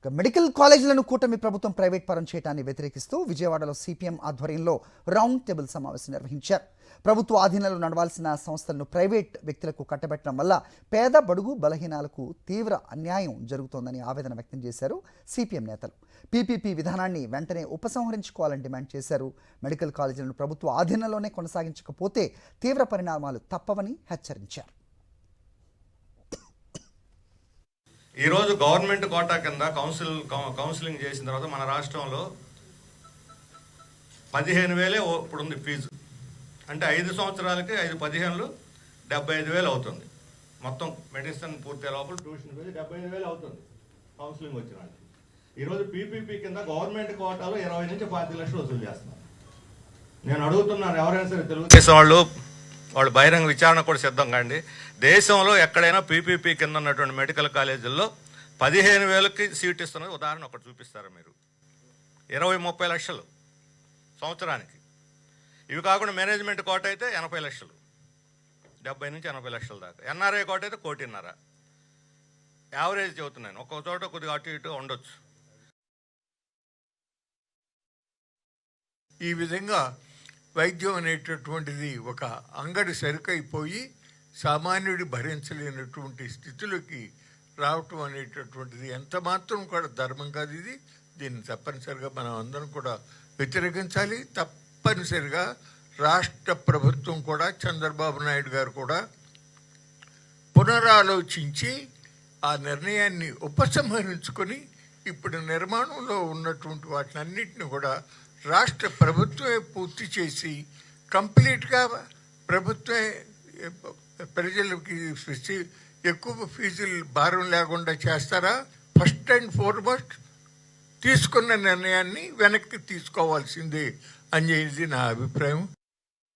Medical కాలేజీలను కూటమి ప్రభుత్వం private పరం చేయడాన్ని వ్యతిరేకిస్తూ విజయవాడలో సిపిఎం ఆధ్వర్యంలో రౌండ్ టేబుల్ సమావేశం నిర్వహించారు. ప్రభుత్వ ఆధీనంలో నడవాల్సిన సంస్థలను ప్రైవేట్ వ్యక్తులకు కట్టబెట్టడం వల్ల పేద బడుగు బలహీనాలకు తీవ్ర అన్యాయం జరుగుతోందని ఆవేదన వ్యక్తం చేశారు సిపిఎం నేతలు. పీపీపీ విధానాన్ని వెంటనే ఉపసంహరించుకోవాలని డిమాండ్ చేశారు. మెడికల్ కాలేజీలను ప్రభుత్వ ఆధీనంలోనే కొనసాగించకపోతే తీవ్ర పరిణామాలు తప్పవని హెచ్చరించారు. ఈరోజు గవర్నమెంట్ కోటా కింద కౌన్సిలింగ్ చేసిన తర్వాత మన రాష్ట్రంలో 15,000 ఇప్పుడు ఉంది ఫీజు. అంటే 5 సంవత్సరాలకి 5-15 75,000 అవుతుంది. మొత్తం మెడిసిన్ పూర్తి లోపల ట్యూషన్ ఫీజు 75,000 అవుతుంది కౌన్సిలింగ్ వచ్చిన వాళ్ళకి. ఈరోజు పీపీపీ కింద గవర్నమెంట్ కోటాలో 20 నుంచి 40 లక్షలు వసూలు చేస్తున్నారు. నేను అడుగుతున్నాను, ఎవరైనా సరే తెలుగుదేశం వాళ్ళు బహిరంగ విచారణ కూడా సిద్ధం కాండి. దేశంలో ఎక్కడైనా పీపీపీ కింద ఉన్నటువంటి మెడికల్ కాలేజీల్లో 15,000కి సీట్ ఇస్తున్నది ఉదాహరణ ఒకటి చూపిస్తారా మీరు? 20-30 లక్షలు సంవత్సరానికి. ఇవి కాకుండా మేనేజ్మెంట్ కోట అయితే 80 లక్షలు, 70 నుంచి 80 లక్షల దాకా. ఎన్ఆర్ఐ కోట అయితే 1,50,00,000. యావరేజ్ చెబుతున్నాను, ఒక్కొక్క చోట కొద్దిగా అటు ఇటు ఉండొచ్చు. ఈ విధంగా వైద్యం అనేటటువంటిది ఒక అంగడి సరుకైపోయి సామాన్యుడి భరించలేనటువంటి స్థితిలోకి రావటం అనేటటువంటిది ఎంత మాత్రం కూడా ధర్మం కాదు. దీన్ని తప్పనిసరిగా మనం అందరం కూడా వ్యతిరేకించాలి. తప్పనిసరిగా రాష్ట్ర ప్రభుత్వం కూడా, చంద్రబాబు నాయుడు గారు కూడా పునరాలోచించి ఆ నిర్ణయాన్ని ఉపసంహరించుకొని ఇప్పుడు నిర్మాణంలో ఉన్నటువంటి వాటిని అన్నింటినీ కూడా రాష్ట్ర ప్రభుత్వమే పూర్తి చేసి కంప్లీట్గా ప్రభుత్వమే ప్రజలకి ఎక్కువ ఫీజులు భారం లేకుండా చేస్తారా? ఫస్ట్ అండ్ ఫార్మోస్ట్ తీసుకున్న నిర్ణయాన్ని వెనక్కి తీసుకోవాల్సిందే అనేది నా అభిప్రాయం.